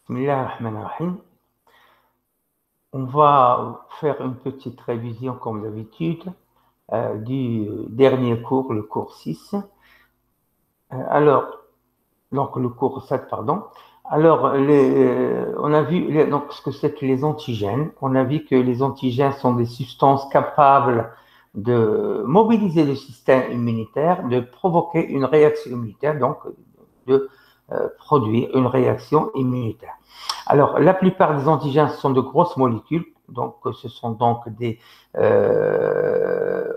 Bismillahirrahmanirrahim. On va faire une petite révision, comme d'habitude, du dernier cours, le cours 6. Donc le cours 7, pardon. Alors, on a vu donc, ce que c'est que les antigènes. On a vu que les antigènes sont des substances capables de mobiliser le système immunitaire, de provoquer une réaction immunitaire, donc de produire une réaction immunitaire. Alors, la plupart des antigènes sont de grosses molécules, donc ce sont donc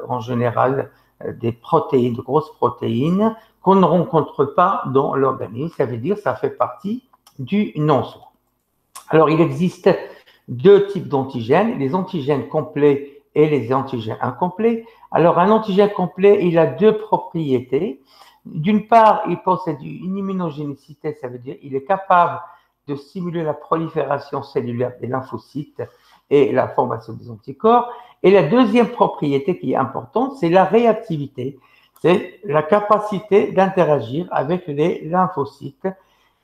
en général des protéines, de grosses protéines qu'on ne rencontre pas dans l'organisme. Ça veut dire que ça fait partie du non-soi. Alors, il existe deux types d'antigènes, les antigènes complets et les antigènes incomplets. Alors, un antigène complet, il a deux propriétés. D'une part, il possède une immunogénicité, ça veut dire qu'il est capable de stimuler la prolifération cellulaire des lymphocytes et la formation des anticorps. Et la deuxième propriété qui est importante, c'est la réactivité. C'est la capacité d'interagir avec les lymphocytes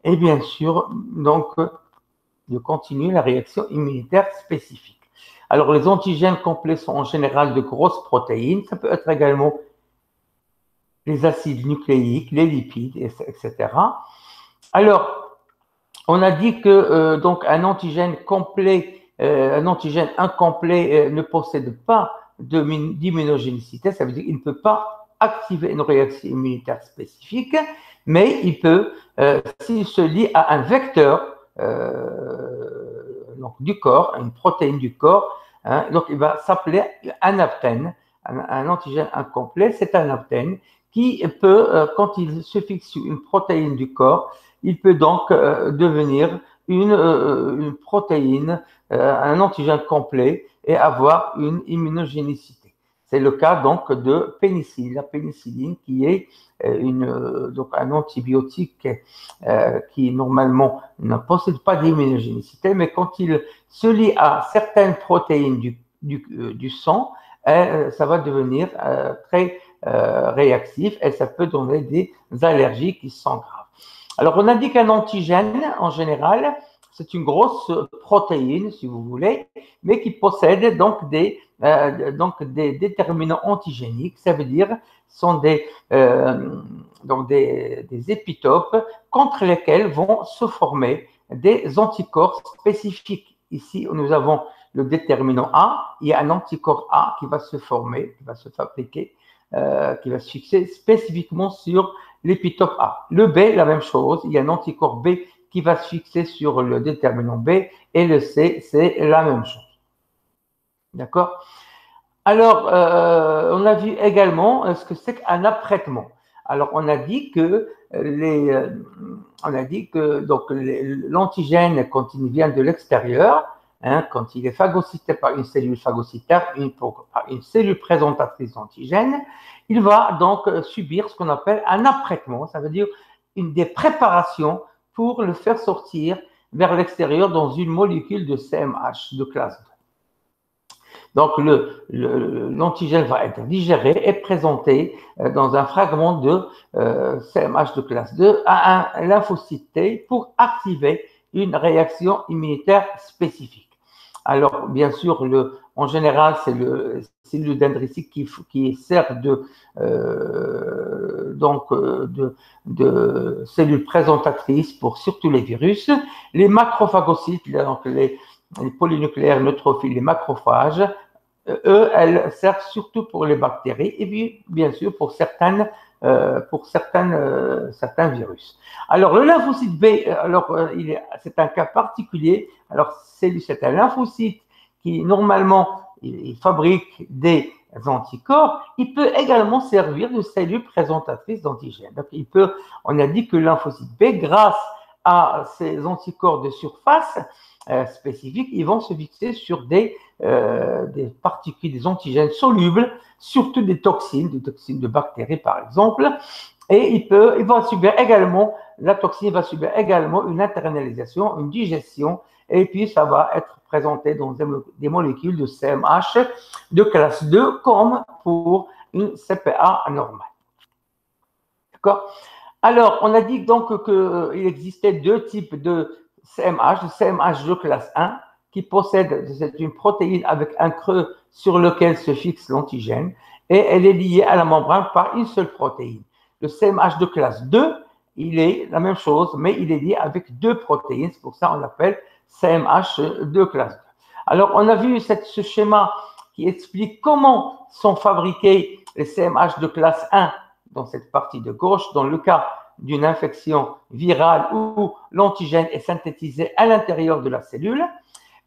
et bien sûr, donc, de continuer la réaction immunitaire spécifique. Alors, les antigènes complets sont en général de grosses protéines. Ça peut être également les acides nucléiques, les lipides, etc. Alors, on a dit que donc un antigène complet, un antigène incomplet ne possède pas d'immunogénicité. Ça veut dire qu'il ne peut pas activer une réaction immunitaire spécifique, mais il peut, s'il se lie à un vecteur donc du corps, une protéine du corps, hein, donc il va s'appeler un aptène, un antigène incomplet, c'est un aptène qui peut, quand il se fixe sur une protéine du corps, il peut donc devenir une protéine, un antigène complet et avoir une immunogénicité. C'est le cas donc de pénicilline, la pénicilline qui est donc un antibiotique qui normalement ne possède pas d'immunogénicité, mais quand il se lie à certaines protéines du sang, ça va devenir très réactif et ça peut donner des allergies qui sont graves. Alors, on a dit qu'un antigène, en général, c'est une grosse protéine, si vous voulez, mais qui possède donc des déterminants antigéniques. Ça veut dire sont donc des épitopes contre lesquels vont se former des anticorps spécifiques. Ici, nous avons le déterminant A, il y a un anticorps A qui va se former, qui va se fabriquer, qui va se fixer spécifiquement sur l'épitope A. Le B, la même chose, il y a un anticorps B qui va se fixer sur le déterminant B, et le C, c'est la même chose. D'accord? Alors, on a vu également ce que c'est qu'un apprêtement. Alors, on a dit que l'antigène, quand il vient de l'extérieur, hein, quand il est phagocyté par une cellule phagocytaire, par une cellule présentatrice d'antigène, il va donc subir ce qu'on appelle un apprêtement. Ça veut dire des préparations pour le faire sortir vers l'extérieur dans une molécule de CMH de classe 2. Donc, l'antigène va être digéré et présenté dans un fragment de CMH de classe 2 à un lymphocyte T pour activer une réaction immunitaire spécifique. Alors, bien sûr, en général, c'est le cellule dendritique qui sert de cellules présentatrices pour surtout les virus. Les macrophagocytes, donc les polynucléaires neutrophiles, les macrophages, eux, elles servent surtout pour les bactéries et puis, bien sûr, pour certains virus. Alors, le lymphocyte B, c'est un cas particulier. Alors, c'est un lymphocyte qui, normalement, il fabrique des anticorps. Il peut également servir de cellule présentatrice d'antigènes. Donc, on a dit que le lymphocyte B, grâce à ces anticorps de surface spécifiques, ils vont se fixer sur des particules, des antigènes solubles, surtout des toxines de bactéries par exemple, et la toxine va subir également une internalisation, une digestion, et puis ça va être présenté dans des molécules de CMH de classe 2 comme pour une CPA normale. D'accord? Alors, on a dit donc qu'il existait deux types CMH, le CMH de classe 1, qui possède, c'est une protéine avec un creux sur lequel se fixe l'antigène, et elle est liée à la membrane par une seule protéine. Le CMH de classe 2, il est la même chose, mais il est lié avec deux protéines, c'est pour ça qu'on l'appelle CMH de classe 2. Alors, on a vu ce schéma qui explique comment sont fabriqués les CMH de classe 1 dans cette partie de gauche, dans le cas d'une infection virale où l'antigène est synthétisé à l'intérieur de la cellule,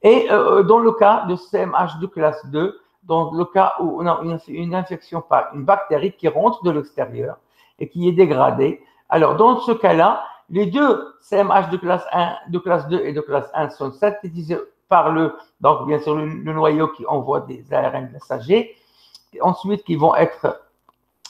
et dans le cas de CMH de classe 2, dans le cas où on a une infection par une bactérie qui rentre de l'extérieur et qui est dégradée. Alors, dans ce cas-là, les deux CMH de classe 1, de classe 2 et de classe 1 sont synthétisés par donc bien sûr, le noyau qui envoie des ARN messagers, et ensuite qui vont être,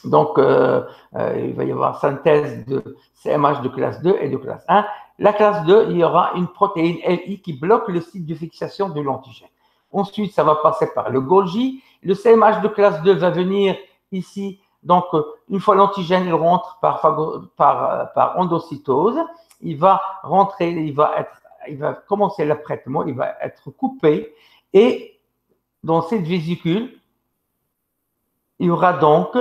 donc il va y avoir synthèse de CMH de classe 2 et de classe 1. La classe 2, il y aura une protéine LI qui bloque le site de fixation de l'antigène. Ensuite, ça va passer par le Golgi. Le CMH de classe 2 va venir ici. Donc, une fois l'antigène rentre par endocytose, il va rentrer, il va commencer l'apprêtement, il va être coupé. Et dans cette vésicule, il y aura donc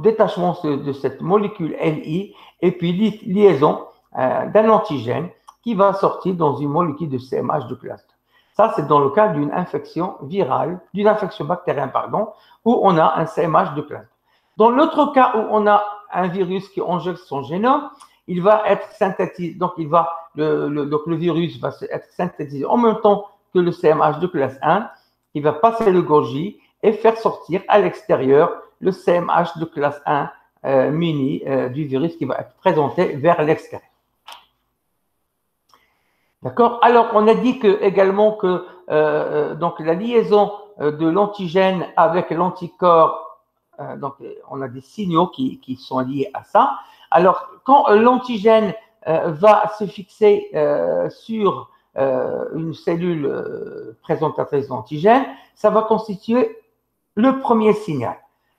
détachement de cette molécule LI et puis liaison d'un antigène qui va sortir dans une molécule de CMH de classe 2. Ça, c'est dans le cas d'une infection virale, d'une infection bactérienne, pardon, où on a un CMH de classe 2. Dans l'autre cas où on a un virus qui injecte son génome, il va être synthétisé, donc le virus va être synthétisé en même temps que le CMH de classe 1, il va passer le Golgi et faire sortir à l'extérieur le CMH de classe 1 muni du virus qui va être présenté vers l'extérieur. D'accord? Alors, on a dit également que donc la liaison de l'antigène avec l'anticorps, donc on a des signaux qui sont liés à ça. Alors, quand l'antigène va se fixer sur une cellule présentatrice d'antigène, ça va constituer le premier signal.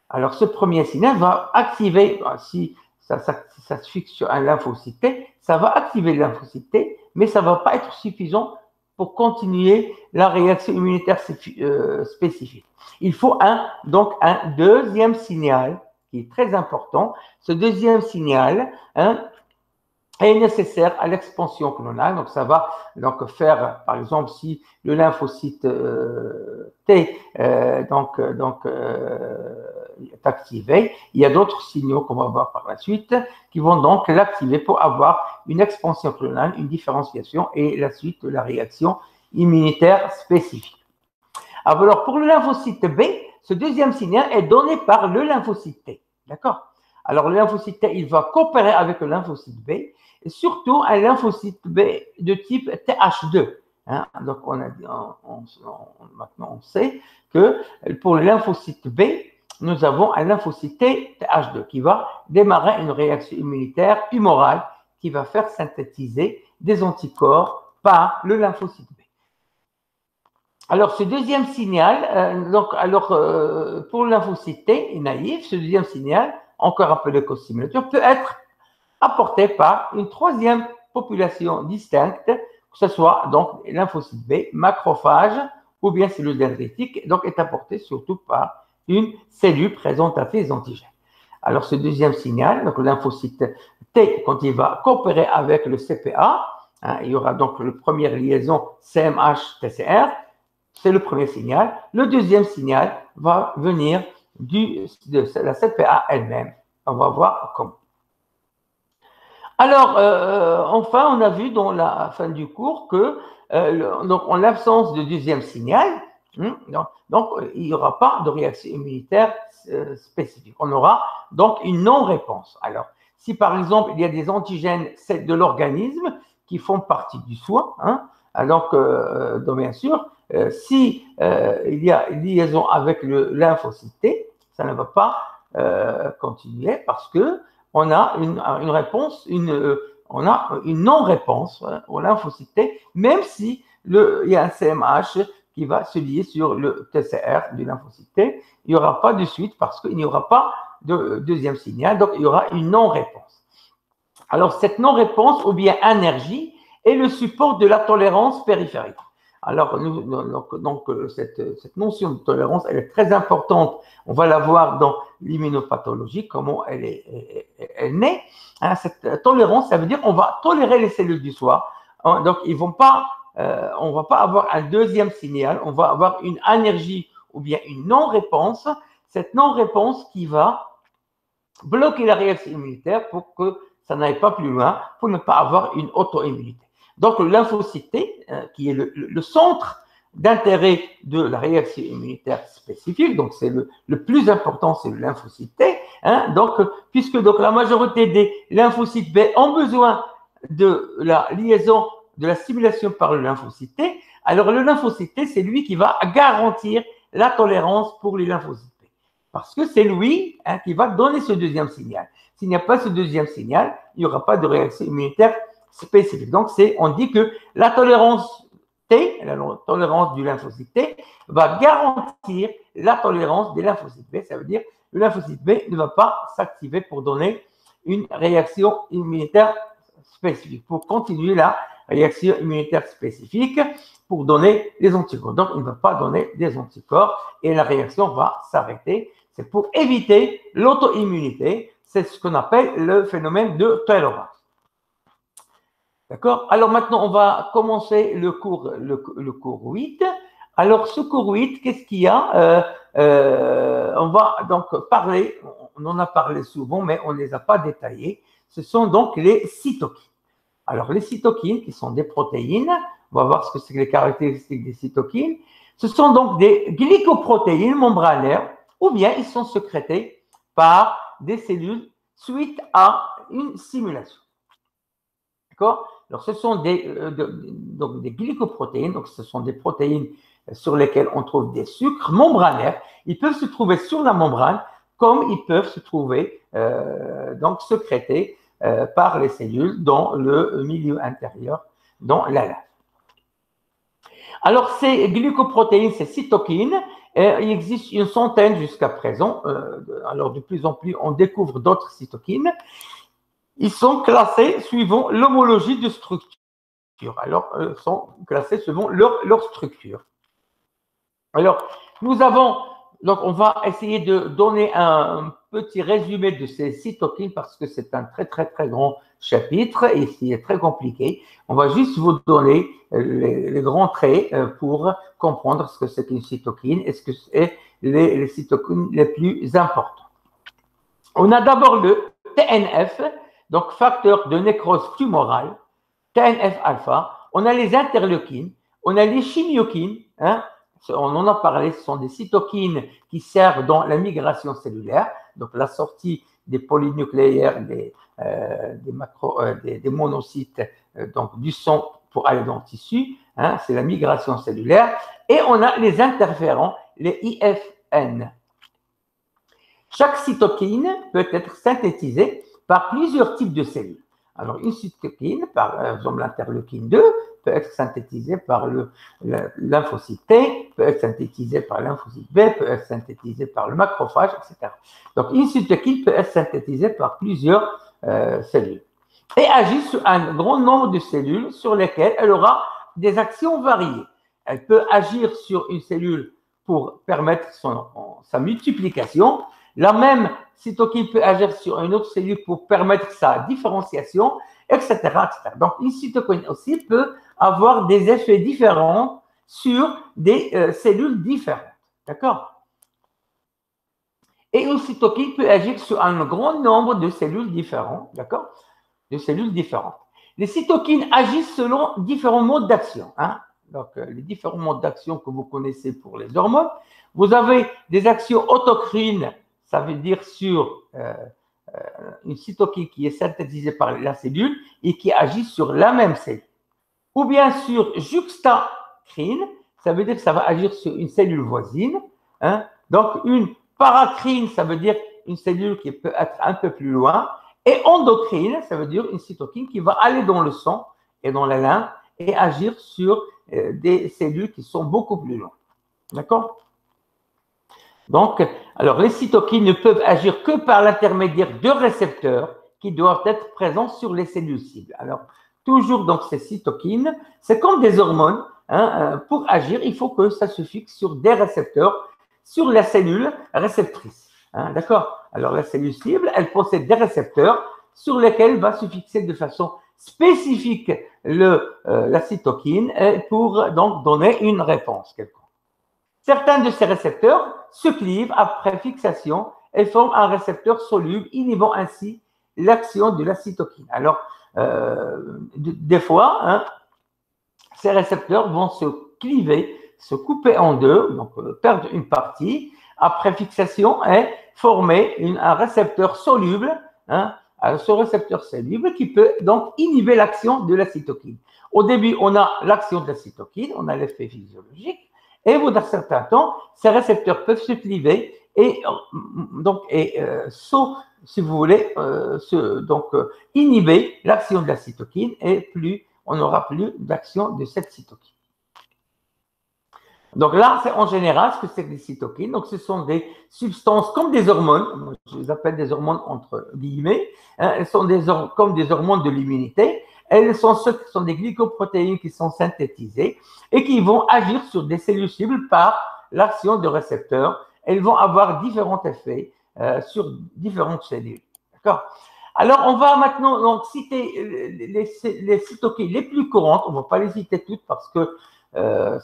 Alors, ce premier signal va activer, si ça se fixe sur un lymphocyte T, ça va activer le lymphocyte T, mais ça ne va pas être suffisant pour continuer la réaction immunitaire spécifique. Il faut donc un deuxième signal qui est très important. Ce deuxième signal est nécessaire à l'expansion clonale. Donc, ça va donc faire, par exemple, si le lymphocyte T est activé, il y a d'autres signaux qu'on va voir par la suite qui vont donc l'activer pour avoir une expansion clonale, une différenciation et la suite de la réaction immunitaire spécifique. Alors, pour le lymphocyte B, ce deuxième signal est donné par le lymphocyte T. D'accord? Alors, le lymphocyte T, il va coopérer avec le lymphocyte B, et surtout un lymphocyte B de type TH2. Donc, maintenant, on sait que pour le lymphocyte B, nous avons un lymphocyte T, TH2, qui va démarrer une réaction immunitaire humorale qui va faire synthétiser des anticorps par le lymphocyte B. Alors, ce deuxième signal, pour le lymphocyte T naïf, ce deuxième signal, encore appelé costimulateur, peut être apporté par une troisième population distincte, que ce soit donc lymphocyte B, macrophage ou bien cellule dendritique, donc est apporté surtout par une cellule présentatrice d'antigène. Alors, ce deuxième signal, donc le lymphocyte T, quand il va coopérer avec le CPA, il y aura donc la première liaison CMH-TCR, c'est le premier signal. Le deuxième signal va venir de la CPA elle-même. On va voir comment. Alors, enfin, on a vu dans la fin du cours que, en l'absence de deuxième signal, donc il n'y aura pas de réaction immunitaire spécifique. On aura donc une non-réponse. Alors, si par exemple, il y a des antigènes de l'organisme qui font partie du soin, donc bien sûr, si il y a une liaison avec le lymphocyte T, ça ne va pas continuer parce que on a une réponse, on a une non-réponse au lymphocyte T, même si il y a un CMH qui va se lier sur le TCR du lymphocyte T, il n'y aura pas de suite parce qu'il n'y aura pas de deuxième signal, donc il y aura une non-réponse. Alors, cette non-réponse ou bien énergie est le support de la tolérance périphérique. Alors, cette notion de tolérance, elle est très importante. On va la voir dans l'immunopathologie, comment elle naît. Hein, cette tolérance, ça veut dire qu'on va tolérer les cellules du foie. Donc, on ne va pas avoir un deuxième signal, on va avoir une anergie ou bien une non-réponse. Cette non-réponse qui va bloquer la réaction immunitaire pour que ça n'aille pas plus loin, pour ne pas avoir une auto-immunité. Donc, le lymphocyte T, qui est le centre d'intérêt de la réaction immunitaire spécifique, donc c'est le plus important, c'est le lymphocyte T. Hein, donc, puisque donc, la majorité des lymphocytes B ont besoin de la liaison, de la stimulation par le lymphocyte T, alors le lymphocyte T, c'est lui qui va garantir la tolérance pour les lymphocytes B. Parce que c'est lui qui va donner ce deuxième signal. S'il n'y a pas ce deuxième signal, il n'y aura pas de réaction immunitaire spécifique. Donc, on dit que la tolérance T, la tolérance du lymphocyte T, va garantir la tolérance des lymphocytes B. Ça veut dire que le lymphocyte B ne va pas s'activer pour donner une réaction immunitaire spécifique, pour continuer la réaction immunitaire spécifique, pour donner des anticorps. Donc, il ne va pas donner des anticorps et la réaction va s'arrêter. C'est pour éviter l'auto-immunité. C'est ce qu'on appelle le phénomène de tolérance. D'accord? Alors maintenant, on va commencer le cours 8. Alors, ce cours 8, qu'est-ce qu'il y a? On va donc parler, on en a parlé souvent, mais on ne les a pas détaillés. Ce sont donc les cytokines. Alors, les cytokines, qui sont des protéines, on va voir ce que c'est que les caractéristiques des cytokines. Ce sont donc des glycoprotéines membranaires, ou bien ils sont sécrétés par des cellules suite à une stimulation. D'accord? Alors, ce sont donc des glycoprotéines, donc ce sont des protéines sur lesquelles on trouve des sucres membranaires. Ils peuvent se trouver sur la membrane, comme ils peuvent se trouver donc sécrétés par les cellules dans le milieu intérieur, dans la lave. Alors, ces glycoprotéines, ces cytokines, il existe une centaine jusqu'à présent. Alors, de plus en plus, on découvre d'autres cytokines. Ils sont classés suivant l'homologie de structure. Alors, ils sont classés suivant leur structure. Alors, donc on va essayer de donner un petit résumé de ces cytokines parce que c'est un très, très, très grand chapitre et c'est très compliqué. On va juste vous donner les grands traits pour comprendre ce que c'est qu'une cytokine et ce que c'est les cytokines les plus importantes. On a d'abord le TNF, donc facteur de nécrose tumorale, TNF-alpha. On a les interleukines, on a les chimiokines, hein, on en a parlé, ce sont des cytokines qui servent dans la migration cellulaire, donc la sortie des polynucléaires, des monocytes, donc du sang pour aller dans le tissu, hein, c'est la migration cellulaire. Et on a les interférents, les IFN. Chaque cytokine peut être synthétisée par plusieurs types de cellules. Alors, une cytokine, par exemple l'interleukine 2, peut être synthétisée par le lymphocyte T, peut être synthétisée par le lymphocyte B, peut être synthétisée par le macrophage, etc. Donc, une cytokine peut être synthétisée par plusieurs cellules et agit sur un grand nombre de cellules sur lesquelles elle aura des actions variées. Elle peut agir sur une cellule pour permettre sa multiplication. La même cytokine peut agir sur une autre cellule pour permettre sa différenciation, etc., etc. Donc, une cytokine aussi peut avoir des effets différents sur des cellules différentes. D'accord? Et une cytokine peut agir sur un grand nombre de cellules différentes. D'accord? De cellules différentes. Les cytokines agissent selon différents modes d'action. Hein? Donc, les différents modes d'action que vous connaissez pour les hormones. Vous avez des actions autocrines, ça veut dire sur une cytokine qui est synthétisée par la cellule et qui agit sur la même cellule. Ou bien sur juxtacrine, ça veut dire que ça va agir sur une cellule voisine. Hein? Donc, une paracrine, ça veut dire une cellule qui peut être un peu plus loin. Et endocrine, ça veut dire une cytokine qui va aller dans le sang et dans la lymphe et agir sur des cellules qui sont beaucoup plus loin. D'accord? Donc, alors les cytokines ne peuvent agir que par l'intermédiaire de récepteurs qui doivent être présents sur les cellules cibles. Alors, toujours donc ces cytokines, c'est comme des hormones. Pour agir, il faut que ça se fixe sur des récepteurs, sur la cellule réceptrice. D'accord? Alors la cellule cible, elle possède des récepteurs sur lesquels va se fixer de façon spécifique la cytokine pour donc donner une réponse quelconque. Certains de ces récepteurs se clivent après fixation et forment un récepteur soluble, inhibant ainsi l'action de la cytokine. Alors, des fois, ces récepteurs vont se cliver, se couper en deux, donc perdre une partie, après fixation et former un récepteur soluble, ce récepteur soluble qui peut donc inhiber l'action de la cytokine. Au début, on a l'action de la cytokine, on a l'effet physiologique, et au bout d'un certain temps, ces récepteurs peuvent se cliver et donc si vous voulez, inhiber l'action de la cytokine et on n'aura plus d'action de cette cytokine. Donc là, c'est en général ce que c'est des cytokines. Donc ce sont des substances comme des hormones, je les appelle des hormones entre guillemets, elles sont comme des hormones de l'immunité. Elles sont des glycoprotéines qui sont synthétisées et qui vont agir sur des cellules cibles par l'action de récepteurs. Elles vont avoir différents effets sur différentes cellules. D'accord? Alors, on va maintenant donc citer les cytokines les plus courantes. On ne va pas les citer toutes parce que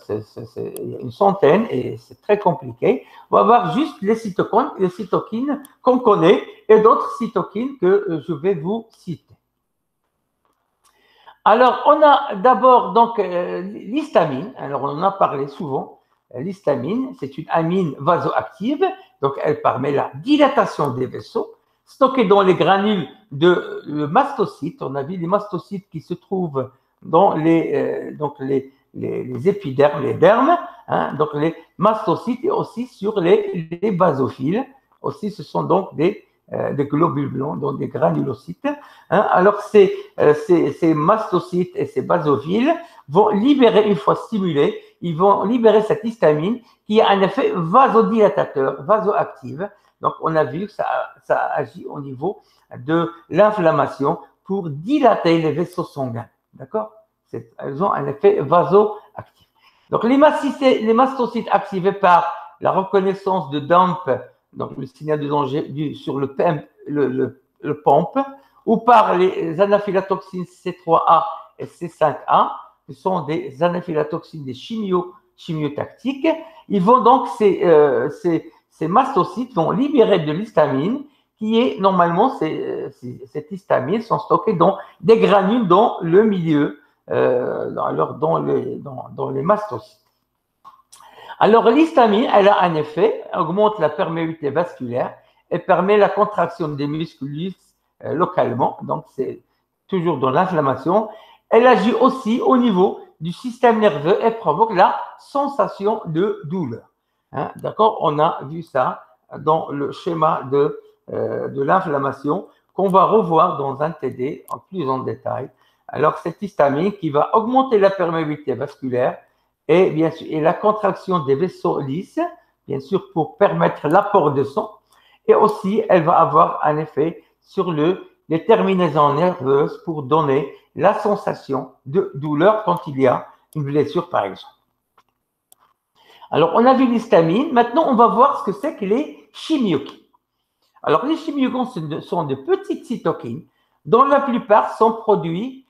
c'est une centaine et c'est très compliqué. On va voir juste les cytokines qu'on connaît et d'autres cytokines que je vais vous citer. Alors, on a d'abord donc l'histamine. Alors, on en a parlé souvent. L'histamine, c'est une amine vasoactive, donc elle permet la dilatation des vaisseaux, stockée dans les granules de mastocytes. On a vu les mastocytes qui se trouvent dans les épidermes, les dermes, donc les mastocytes et aussi sur les basophiles. Aussi, ce sont donc des globules blancs, donc des granulocytes. Alors, ces mastocytes et ces basophiles vont libérer, une fois stimulés, ils vont libérer cette histamine qui a un effet vasodilatateur, vasoactive. Donc, on a vu que ça agit au niveau de l'inflammation pour dilater les vaisseaux sanguins. D'accord? Elles ont un effet vasoactif. Donc, les mastocytes activés par la reconnaissance de DAMP, donc le signal de danger sur le PAMP, ou par les anaphylatoxines C3A et C5A, ce sont des anaphylatoxines des chimiotactiques. Ils vont donc, ces mastocytes vont libérer de l'histamine, qui est normalement, cette histamine sont stockées dans des granules dans le milieu, dans les mastocytes. Alors, l'histamine, elle a un effet, augmente la perméabilité vasculaire et permet la contraction des muscles lisses localement, donc c'est toujours dans l'inflammation. Elle agit aussi au niveau du système nerveux et provoque la sensation de douleur. D'accord? On a vu ça dans le schéma de l'inflammation qu'on va revoir dans un TD plus en détail. Alors, cette histamine qui va augmenter la perméabilité vasculaire et bien sûr et la contraction des vaisseaux lisses, bien sûr pour permettre l'apport de sang, et aussi elle va avoir un effet sur les terminaisons nerveuses pour donner la sensation de douleur quand il y a une blessure par exemple. Alors on a vu l'histamine, maintenant on va voir ce que c'est que les chimiokines. Alors les chimiokines sont de petites cytokines dont la plupart sont produites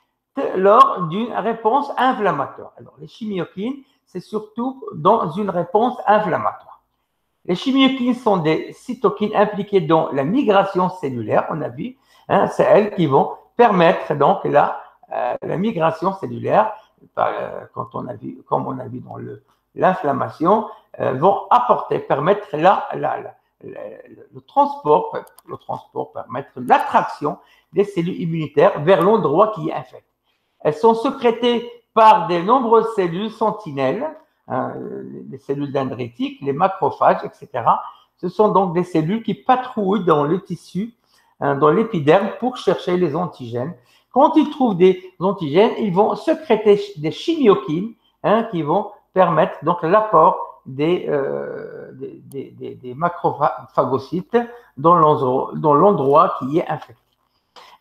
lors d'une réponse inflammatoire. Alors les chimiokines, c'est surtout dans une réponse inflammatoire. Les chimiokines sont des cytokines impliquées dans la migration cellulaire, on a vu, c'est elles qui vont permettre donc la migration cellulaire, comme on a vu dans l'inflammation, vont permettre le transport, permettre l'attraction des cellules immunitaires vers l'endroit qui est infecté. Elles sont sécrétées par de nombreuses cellules sentinelles, les cellules dendritiques, les macrophages, etc. Ce sont donc des cellules qui patrouillent dans le tissu, dans l'épiderme, pour chercher les antigènes. Quand ils trouvent des antigènes, ils vont sécréter des chimiokines qui vont permettre donc l'apport des macrophagocytes dans l'endroit qui est infecté.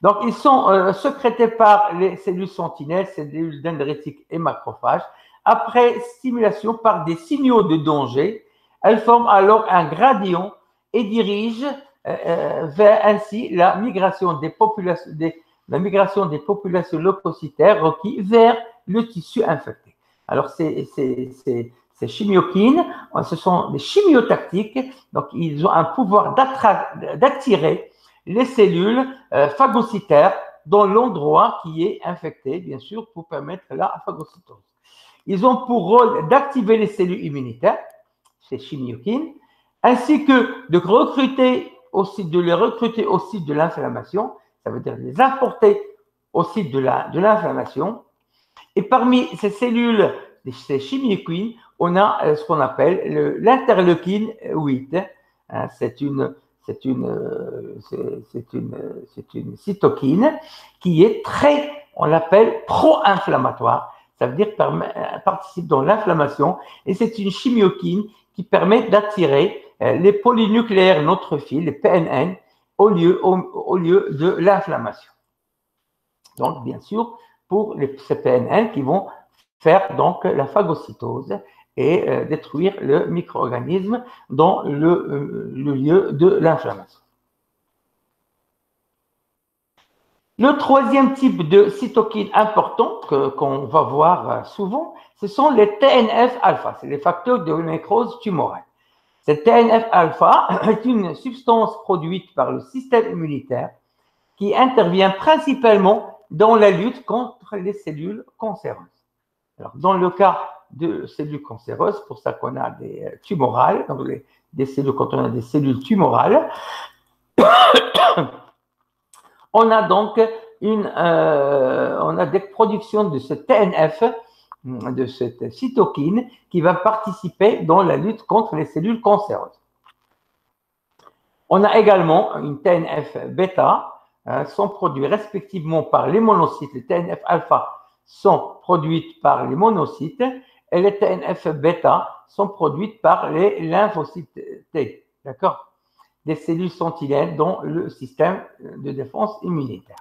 Donc, ils sont sécrétés par les cellules sentinelles, cellules dendritiques et macrophages. Après stimulation par des signaux de danger, elles forment alors un gradient et dirigent vers ainsi la migration des populations, leucocytaires requis vers le tissu infecté. Alors, ces chimiokines, ce sont des chimiotactiques, donc ils ont un pouvoir d'attirer les cellules phagocytaires dans l'endroit qui est infecté, bien sûr, pour permettre la phagocytose. Ils ont pour rôle d'activer les cellules immunitaires, ces chimiokines, ainsi que de les recruter au site de l'inflammation, ça veut dire les importer au site de l'inflammation. Et parmi ces cellules, ces chimiokines, on a ce qu'on appelle l'interleukine 8. C'est une cytokine qui est on l'appelle pro-inflammatoire. Ça veut dire participe dans l'inflammation et c'est une chimiokine qui permet d'attirer les polynucléaires neutrophiles, les PNN, au lieu de l'inflammation. Donc, bien sûr, pour ces PNN qui vont faire donc la phagocytose et détruire le micro-organisme dans le lieu de l'inflammation. Le troisième type de cytokine important qu'on va voir souvent, ce sont les TNF-alpha, c'est les facteurs de nécrose tumorale. Cette TNF-alpha est une substance produite par le système immunitaire qui intervient principalement dans la lutte contre les cellules cancéreuses. Alors, dans le cas de cellules cancéreuses, pour ça qu'on a des tumorales, donc quand on a des cellules tumorales, on a donc on a des productions de ce TNF, de cette cytokine, qui va participer dans la lutte contre les cellules cancéreuses. On a également une TNF-bêta, sont produits respectivement par les monocytes. Les TNF-alpha sont produites par les monocytes et les TNF-bêta sont produites par les lymphocytes T, d'accord? Des cellules sentinelles dans le système de défense immunitaire.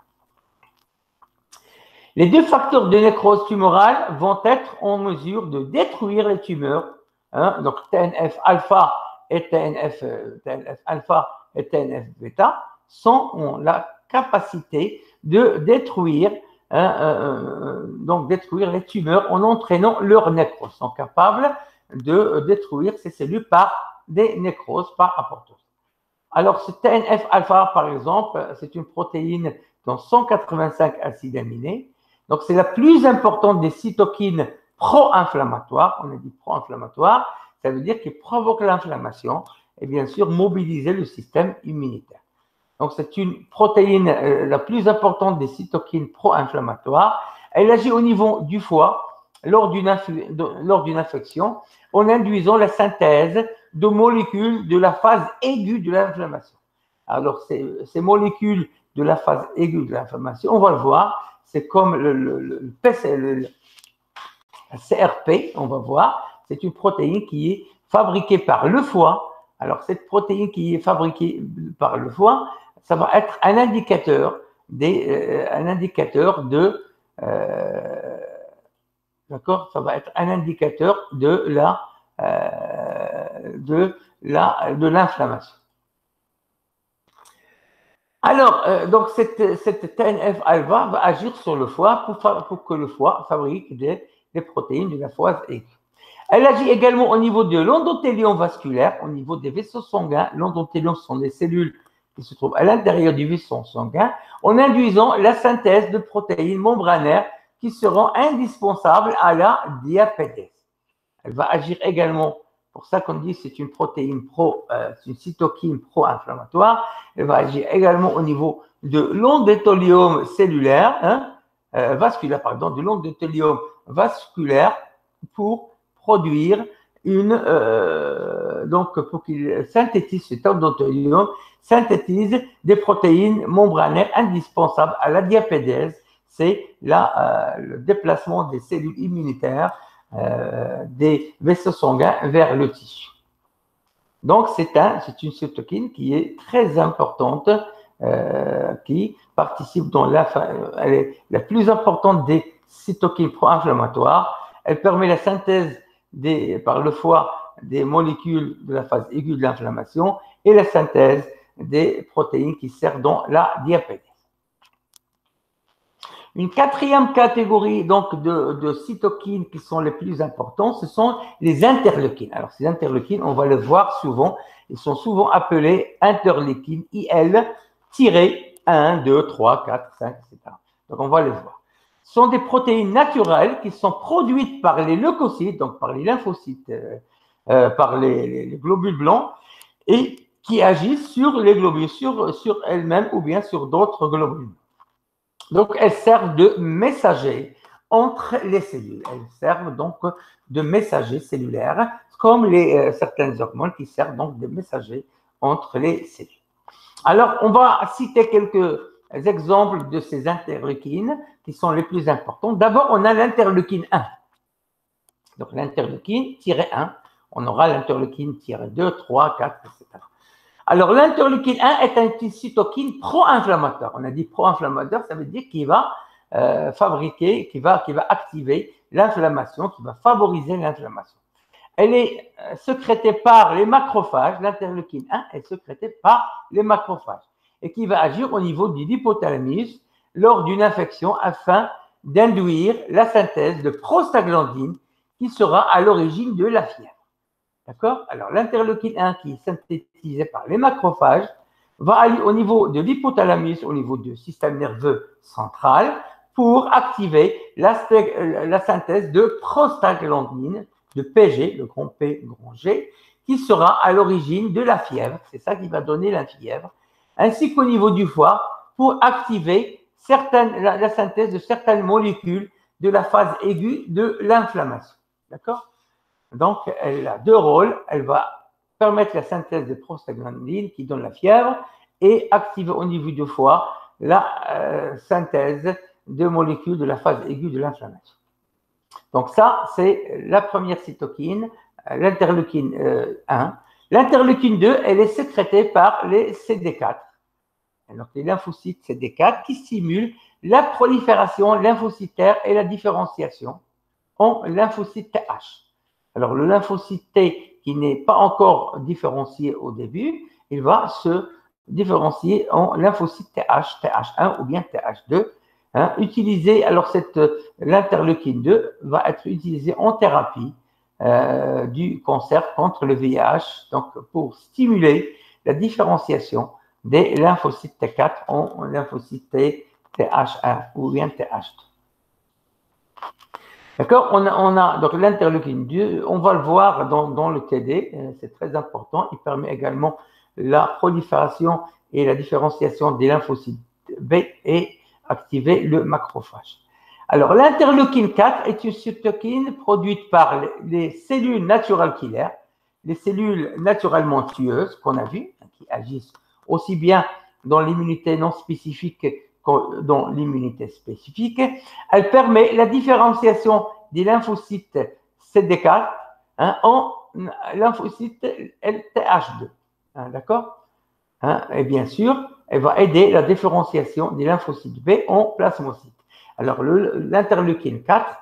Les deux facteurs de nécrose tumorale vont être en mesure de détruire les tumeurs, donc TNF-alpha et TNF-alpha et TNF-bêta ont la capacité de détruire les tumeurs en entraînant leur nécrose. Ils sont capables de détruire ces cellules par des nécroses, par apoptose. Alors, ce TNF-alpha, par exemple, c'est une protéine dans 185 acides aminés. Donc, c'est la plus importante des cytokines pro-inflammatoires. On a dit pro-inflammatoire, ça veut dire qu'il provoque l'inflammation et bien sûr mobiliser le système immunitaire. Donc, c'est une protéine la plus importante des cytokines pro-inflammatoires. Elle agit au niveau du foie lors d'une infection en induisant la synthèse de molécules de la phase aiguë de l'inflammation. Alors, ces molécules de la phase aiguë de l'inflammation, on va le voir, c'est comme le CRP, on va voir, c'est une protéine qui est fabriquée par le foie. Alors, cette protéine qui est fabriquée par le foie, ça va être un indicateur d'accord, ça va être un indicateur de l'inflammation. Alors, donc cette TNF-alpha va agir sur le foie pour que le foie fabrique des protéines de la phase aiguë. Elle agit également au niveau de l'endothélium vasculaire, au niveau des vaisseaux sanguins. L'endothélium sont des cellules qui se trouvent à l'intérieur du vaisseau sanguin, en induisant la synthèse de protéines membranaires qui seront indispensables à la diapédèse. Elle va agir également, pour ça qu'on dit que c'est une protéine c'est une cytokine pro-inflammatoire. Elle va agir également au niveau de l'endothélium cellulaire, vasculaire, pardon, de l'endothélium vasculaire pour produire donc pour qu'il synthétise cet endothélium, synthétise des protéines membranaires indispensables à la diapédèse. C'est le déplacement des cellules immunitaires des vaisseaux sanguins vers le tissu. Donc, c'est une cytokine qui est très importante qui participe dans elle est la plus importante des cytokines pro-inflammatoires. Elle permet la synthèse par le foie des molécules de la phase aiguë de l'inflammation et la synthèse des protéines qui servent dans la diabète. Une quatrième catégorie donc de cytokines qui sont les plus importantes, ce sont les interleukines. Alors ces interleukines, on va le voir souvent, ils sont souvent appelés interleukines IL-1, 2, 3, 4, 5, etc. Donc on va les voir. Ce sont des protéines naturelles qui sont produites par les leucocytes, donc par les lymphocytes, par les globules blancs, et qui agissent sur les globules, sur elles-mêmes ou bien sur d'autres globules. Donc, elles servent de messagers entre les cellules. Elles servent donc de messagers cellulaires, comme certaines hormones qui servent donc de messagers entre les cellules. Alors, on va citer quelques exemples de ces interleukines qui sont les plus importants. D'abord, on a l'interleukine 1. Donc, l'interleukine-1, on aura l'interleukine-2, 3, 4, etc. Alors, l'interleukine 1 est une cytokine pro-inflammatoire. On a dit pro-inflammatoire, ça veut dire qu'il va fabriquer, qu'il va activer l'inflammation, qui va favoriser l'inflammation. Elle est sécrétée par les macrophages. L'interleukine 1 est sécrétée par les macrophages et qui va agir au niveau de l'hypothalamus lors d'une infection afin d'induire la synthèse de prostaglandine qui sera à l'origine de la fièvre. D'accord? Alors, l'interleukine 1 qui est synthétisé par les macrophages va aller au niveau de l'hypothalamus, au niveau du système nerveux central, pour activer la synthèse de prostaglandine, de PG, le grand P, le grand G, qui sera à l'origine de la fièvre. C'est ça qui va donner la fièvre, ainsi qu'au niveau du foie, pour activer la synthèse de certaines molécules de la phase aiguë de l'inflammation. D'accord? Donc, elle a deux rôles. Elle va permettre la synthèse de prostaglandine qui donne la fièvre et activer au niveau du foie la synthèse de molécules de la phase aiguë de l'inflammation. Donc ça, c'est la première cytokine, l'interleukine 1. L'interleukine 2, elle est sécrétée par les CD4. Donc les lymphocytes CD4 qui stimulent la prolifération lymphocytaire et la différenciation en lymphocyte TH. Alors, le lymphocyte T qui n'est pas encore différencié au début, il va se différencier en lymphocyte TH, TH1 ou bien TH2. Alors, l'interleukine 2 va être utilisée en thérapie du cancer contre le VIH, donc pour stimuler la différenciation des lymphocytes T4 en lymphocyte TH1 ou bien TH2. D'accord? On a donc l'interleukine 2, on va le voir dans le TD, c'est très important. Il permet également la prolifération et la différenciation des lymphocytes B et activer le macrophage. Alors, l'interleukine 4 est une cytokine produite par les cellules naturelles killer, les cellules naturellement tueuses qu'on a vues, qui agissent aussi bien dans l'immunité non spécifique dans l'immunité spécifique. Elle permet la différenciation des lymphocytes CD4 en lymphocytes LTH2. D'accord? Et bien sûr, elle va aider la différenciation des lymphocytes B en plasmocytes. Alors, l'interleukine 4,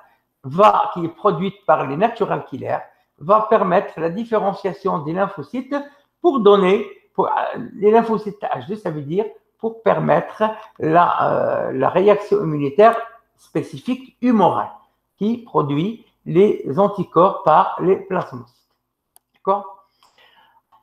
qui est produite par les natural killers, va permettre la différenciation des lymphocytes pour donner, les lymphocytes TH2, ça veut dire pour permettre la réaction immunitaire spécifique humorale qui produit les anticorps par les plasmocytes. D'accord?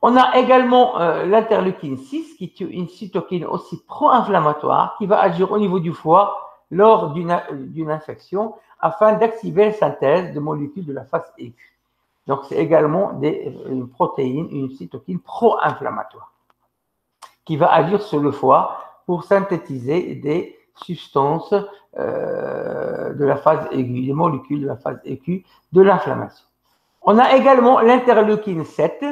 On a également l'interleukine 6 qui est une cytokine aussi pro-inflammatoire qui va agir au niveau du foie lors d'une infection afin d'activer la synthèse de molécules de la phase aiguë. Donc, c'est également une protéine, une cytokine pro-inflammatoire qui va agir sur le foie pour synthétiser des substances de la phase aiguë, des molécules de la phase aiguë de l'inflammation. On a également l'interleukine 7,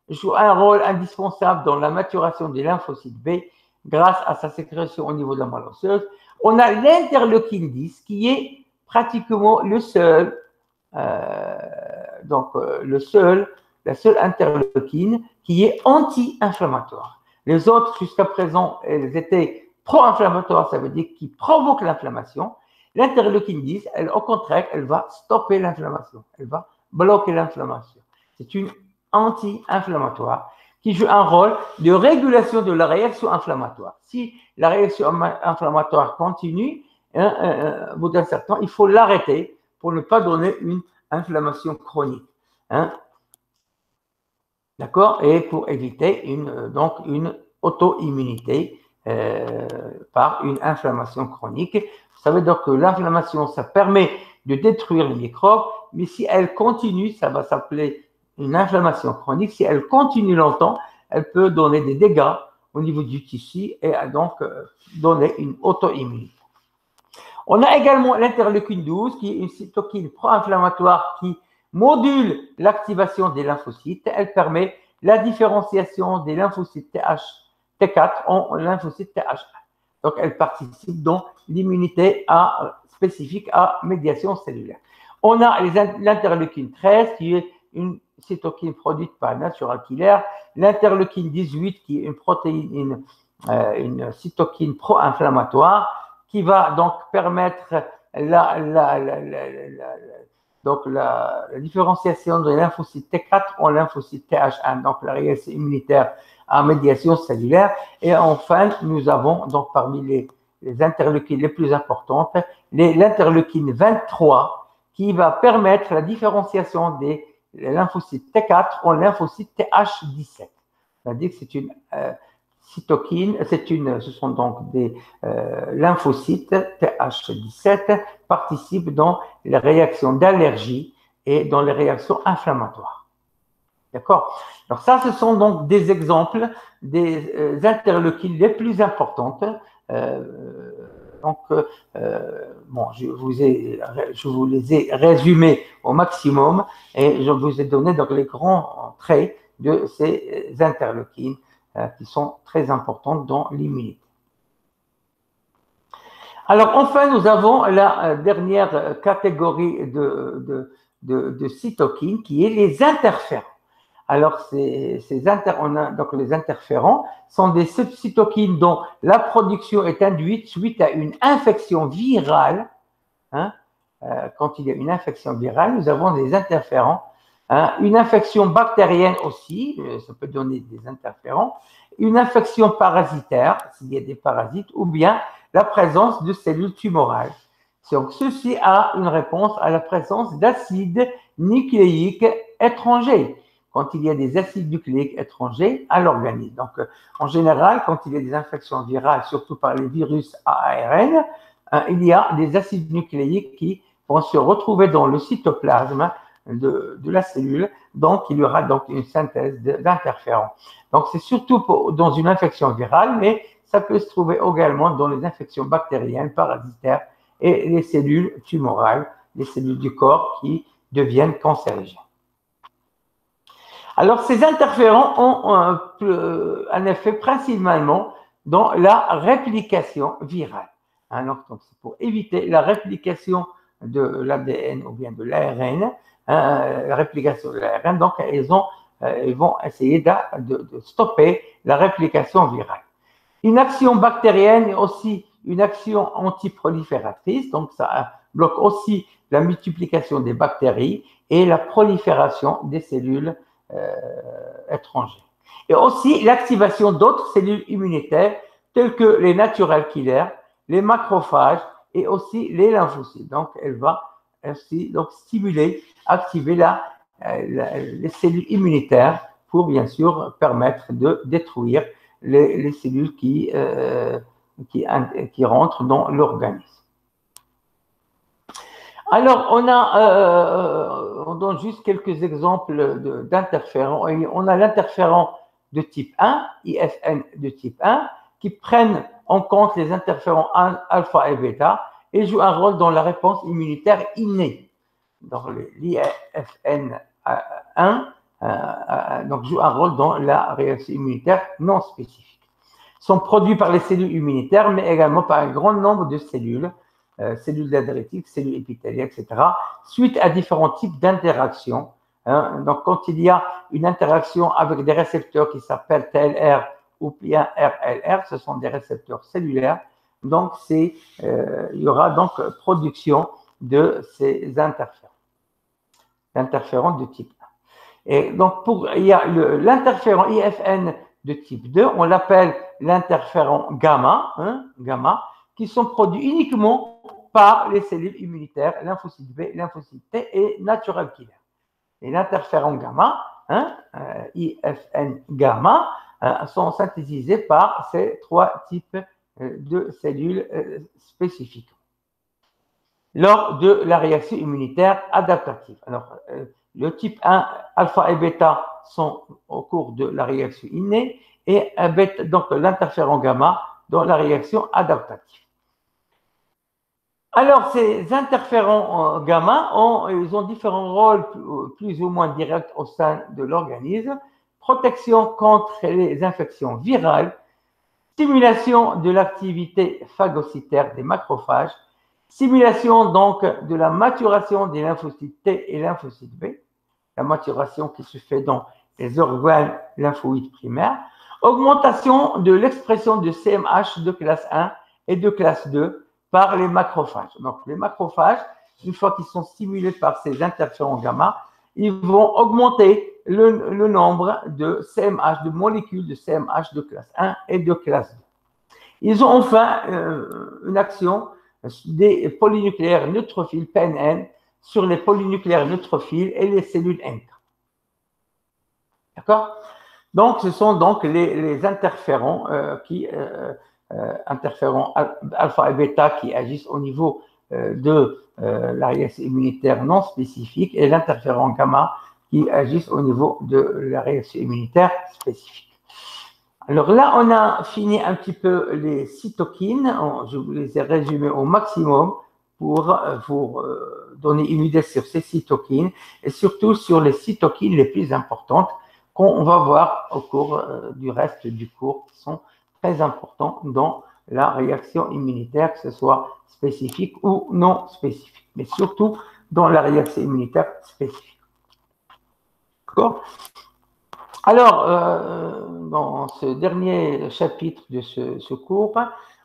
qui joue un rôle indispensable dans la maturation des lymphocytes B grâce à sa sécrétion au niveau de la moelle osseuse. On a l'interleukine 10 qui est pratiquement la seule interleukine qui est anti-inflammatoire. Les autres, jusqu'à présent, elles étaient pro-inflammatoires, ça veut dire qu'ils provoquent l'inflammation. L'interleukine 10, elle, au contraire, elle va stopper l'inflammation, elle va bloquer l'inflammation. C'est une anti-inflammatoire qui joue un rôle de régulation de la réaction inflammatoire. Si la réaction inflammatoire continue, au bout d'un certain temps, il faut l'arrêter pour ne pas donner une inflammation chronique. D'accord? Et pour éviter donc une auto-immunité par une inflammation chronique. Vous savez donc que l'inflammation, ça permet de détruire les microbes, mais si elle continue, ça va s'appeler une inflammation chronique. Si elle continue longtemps, elle peut donner des dégâts au niveau du tissu et donc donner une auto-immunité. On a également l'interleukine 12, qui est une cytokine pro-inflammatoire qui module l'activation des lymphocytes. Elle permet la différenciation des lymphocytes T4 en lymphocytes TH1. Donc, elle participe dans l'immunité spécifique à médiation cellulaire. On a l'interleukine 13, qui est une cytokine produite par Natural Killer. L'interleukine 18, qui est une protéine, une cytokine pro-inflammatoire, qui va donc permettre donc la différenciation des lymphocytes T4 en lymphocytes TH1, donc la réaction immunitaire à médiation cellulaire. Et enfin, nous avons donc parmi les interleukines les plus importantes, l'interleukine 23, qui va permettre la différenciation des lymphocytes T4 en lymphocytes TH17. C'est-à-dire que c'est une cytokine, ce sont donc des lymphocytes TH17 participent dans les réactions d'allergie et dans les réactions inflammatoires. D'accord? Alors ça, ce sont donc des exemples des interleukines les plus importantes. Bon, je vous les ai résumés au maximum et je vous ai donné donc les grands traits de ces interleukines qui sont très importantes dans l'immunité. Alors enfin, nous avons la dernière catégorie de cytokines qui est les interférents. Alors, donc les interférents sont des cytokines dont la production est induite suite à une infection virale. Quand il y a une infection virale, nous avons des interférents. Une infection bactérienne aussi, ça peut donner des interférents. Une infection parasitaire, s'il y a des parasites, ou bien la présence de cellules tumorales. Donc, ceci a une réponse à la présence d'acides nucléiques étrangers. Quand il y a des acides nucléiques étrangers à l'organisme. Donc, en général, quand il y a des infections virales, surtout par les virus à ARN, il y a des acides nucléiques qui vont se retrouver dans le cytoplasme de la cellule. Donc, il y aura donc une synthèse d'interférents. Donc, c'est surtout dans une infection virale, mais ça peut se trouver également dans les infections bactériennes, parasitaires et les cellules tumorales, les cellules du corps qui deviennent cancérigènes. Alors, ces interférents ont un effet principalement dans la réplication virale. Donc, c'est pour éviter la réplication de l'ADN ou bien de l'ARN, la réplication de l'ARN. Donc, ils vont essayer de stopper la réplication virale. Une action bactérienne est aussi une action antiprolifératrice. Donc, ça bloque aussi la multiplication des bactéries et la prolifération des cellules étrangers. Et aussi l'activation d'autres cellules immunitaires telles que les natural killers, les macrophages et aussi les lymphocytes. Donc, elle va ainsi donc activer les cellules immunitaires pour bien sûr permettre de détruire les cellules qui rentrent dans l'organisme. Alors, on donne juste quelques exemples d'interférents. On a l'interférent de type 1, IFN de type 1, qui prennent en compte les interférents alpha et bêta et jouent un rôle dans la réponse immunitaire innée. Donc, l'IFN 1 donc, joue un rôle dans la réaction immunitaire non spécifique. Ils sont produits par les cellules immunitaires, mais également par un grand nombre de cellules, cellules dendritiques, cellules épithéliales, etc., suite à différents types d'interactions. Donc, quand il y a une interaction avec des récepteurs qui s'appellent TLR ou bien RLR, ce sont des récepteurs cellulaires. Donc, il y aura donc production de ces interférons de type 1. Et donc, il y a l'interféron IFN de type 2, on l'appelle l'interféron gamma, gamma, qui sont produits uniquement par les cellules immunitaires, lymphocytes B, lymphocytes T et natural killer. Et l'interféron gamma, IFN gamma, sont synthétisés par ces trois types de cellules spécifiques lors de la réaction immunitaire adaptative. Alors, le type 1, alpha et bêta sont au cours de la réaction innée et donc l'interféron gamma dans la réaction adaptative. Alors, ces interférons gamma ils ont différents rôles plus ou moins directs au sein de l'organisme. Protection contre les infections virales, stimulation de l'activité phagocytaire des macrophages, stimulation donc de la maturation des lymphocytes T et lymphocytes B, la maturation qui se fait dans les organes lymphoïdes primaires, augmentation de l'expression de CMH de classe 1 et de classe 2 par les macrophages. Donc, les macrophages, une fois qu'ils sont stimulés par ces interférons gamma, ils vont augmenter le nombre de CMH, de molécules de CMH de classe 1 et de classe 2. Ils ont enfin une action des polynucléaires neutrophiles PNN sur les polynucléaires neutrophiles et les cellules NK. D'accord? Donc, ce sont donc les interférons interférons alpha et bêta qui agissent au niveau de la réaction immunitaire non spécifique et l'interféron gamma qui agissent au niveau de la réaction immunitaire spécifique. Alors là, on a fini un petit peu les cytokines. Je vous les ai résumés au maximum pour vous donner une idée sur ces cytokines et surtout sur les cytokines les plus importantes qu'on va voir au cours du reste du cours, qui sont très importants dans la réaction immunitaire, que ce soit spécifique ou non spécifique, mais surtout dans la réaction immunitaire spécifique. D'accord ? Alors, dans ce dernier chapitre de ce cours,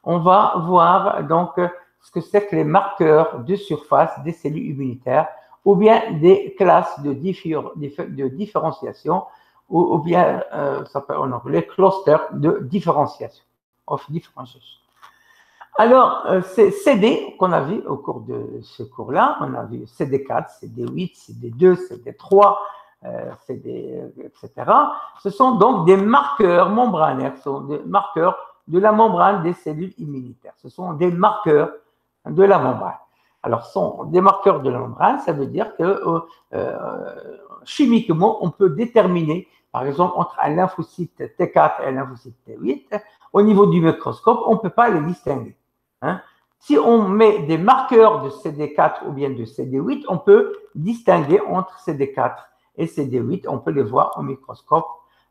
on va voir donc ce que c'est que les marqueurs de surface des cellules immunitaires ou bien des classes de différenciation ou bien, ça s'appelle en anglais, clusters de différenciation, Alors, ces CD qu'on a vu au cours de ce cours-là, on a vu CD4, CD8, CD2, CD3, etc. Ce sont donc des marqueurs membranaires, ce sont des marqueurs de la membrane des cellules immunitaires. Ce sont des marqueurs de la membrane. Alors, ce sont des marqueurs de la membrane, ça veut dire que chimiquement, on peut déterminer, par exemple, entre un lymphocyte T4 et un lymphocyte T8, au niveau du microscope, on ne peut pas les distinguer. Si on met des marqueurs de CD4 ou bien de CD8, on peut distinguer entre CD4 et CD8, on peut les voir au microscope,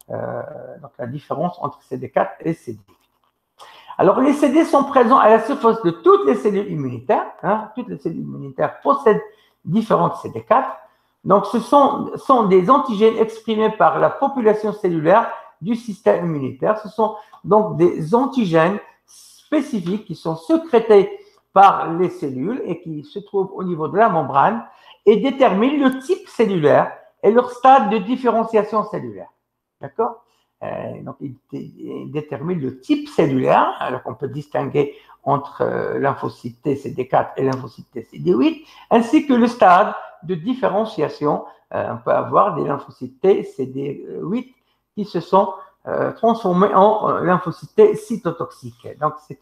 donc la différence entre CD4 et CD8. Alors, les CD sont présents à la surface de toutes les cellules immunitaires. Toutes les cellules immunitaires possèdent différentes CD4. Donc, ce sont des antigènes exprimés par la population cellulaire du système immunitaire. Ce sont donc des antigènes spécifiques qui sont sécrétés par les cellules et qui se trouvent au niveau de la membrane et déterminent le type cellulaire et leur stade de différenciation cellulaire. D'accord? Donc, il détermine le type cellulaire, alors qu'on peut distinguer entre lymphocyte T CD4 et lymphocyte T CD8, ainsi que le stade de différenciation. On peut avoir des lymphocytes T CD8 qui se sont transformés en lymphocytes T cytotoxiques. Donc, c'est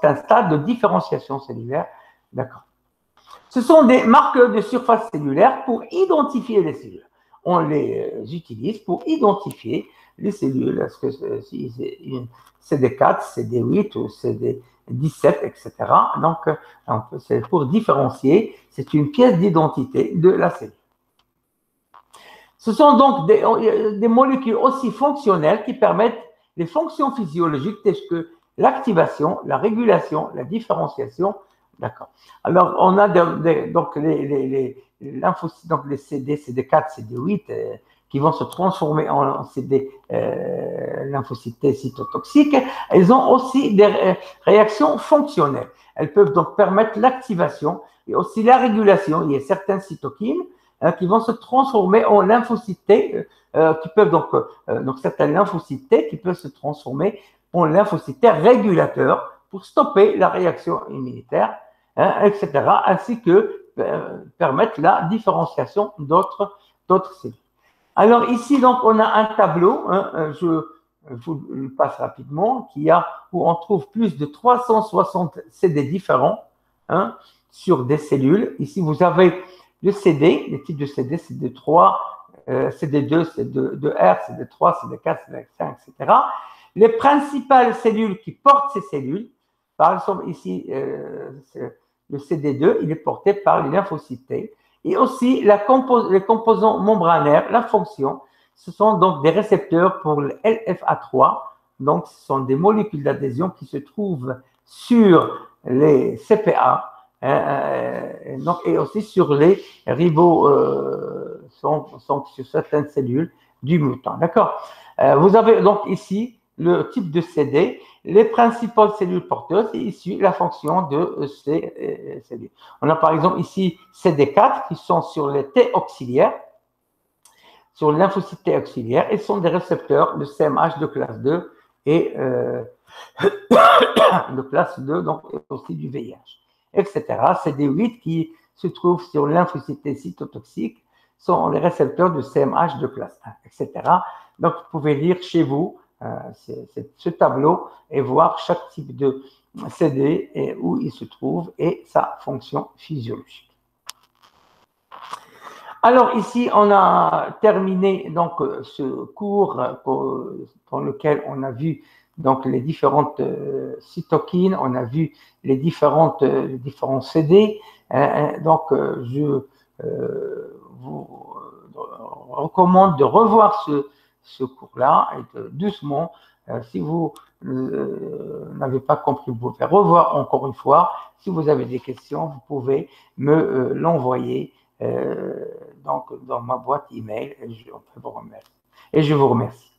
un stade de différenciation cellulaire. D'accord. Ce sont des marqueurs de surface cellulaire pour identifier les cellules. On les utilise pour identifier les cellules. Est-ce que c'est CD4, CD8 ou CD17, etc. Donc, c'est pour différencier. C'est une pièce d'identité de la cellule. Ce sont donc des molécules aussi fonctionnelles qui permettent les fonctions physiologiques telles que l'activation, la régulation, la différenciation. D'accord. Alors, on a donc les lymphocytes, donc les CD, CD4, CD8, qui vont se transformer en CD lymphocytes T cytotoxiques, elles ont aussi des réactions fonctionnelles. Elles peuvent donc permettre l'activation et aussi la régulation. Il y a certaines cytokines qui vont se transformer en lymphocytes T, qui peuvent donc certains lymphocytes T qui peuvent se transformer en lymphocytes T régulateurs pour stopper la réaction immunitaire, etc., ainsi que permettre la différenciation d'autres cellules. Alors ici, donc, on a un tableau, je vous le passe rapidement, où on trouve plus de 360 CD différents sur des cellules. Ici, vous avez le CD, les types de CD, CD3, CD2, CD2R, CD3, CD4, CD5, etc. Les principales cellules qui portent ces cellules, par exemple ici, le CD2, il est porté par les lymphocytes T. Et aussi les composants membranaires, la fonction, ce sont donc des récepteurs pour le LFA3. Donc, ce sont des molécules d'adhésion qui se trouvent sur les CPA et aussi sur les sont sur certaines cellules du mutant. D'accord. Vous avez donc ici le type de CD, les principales cellules porteuses et ici la fonction de ces cellules. On a par exemple ici CD4 qui sont sur les T auxiliaires, sur les lymphocytes T auxiliaires, et sont des récepteurs de CMH de classe 2 et de classe 2, donc aussi du VIH, etc. CD8 qui se trouvent sur les lymphocytes T cytotoxiques sont les récepteurs de CMH de classe 1, etc. Donc, vous pouvez lire chez vous ce tableau et voir chaque type de CD et où il se trouve et sa fonction physiologique. Alors ici, on a terminé donc ce cours dans lequel on a vu donc les différentes cytokines, on a vu les différents CD. Donc je vous recommande de revoir ce cours-là et doucement, si vous n'avez pas compris, vous pouvez revoir encore une fois. Si vous avez des questions, vous pouvez me l'envoyer donc dans ma boîte email et je vous remercie.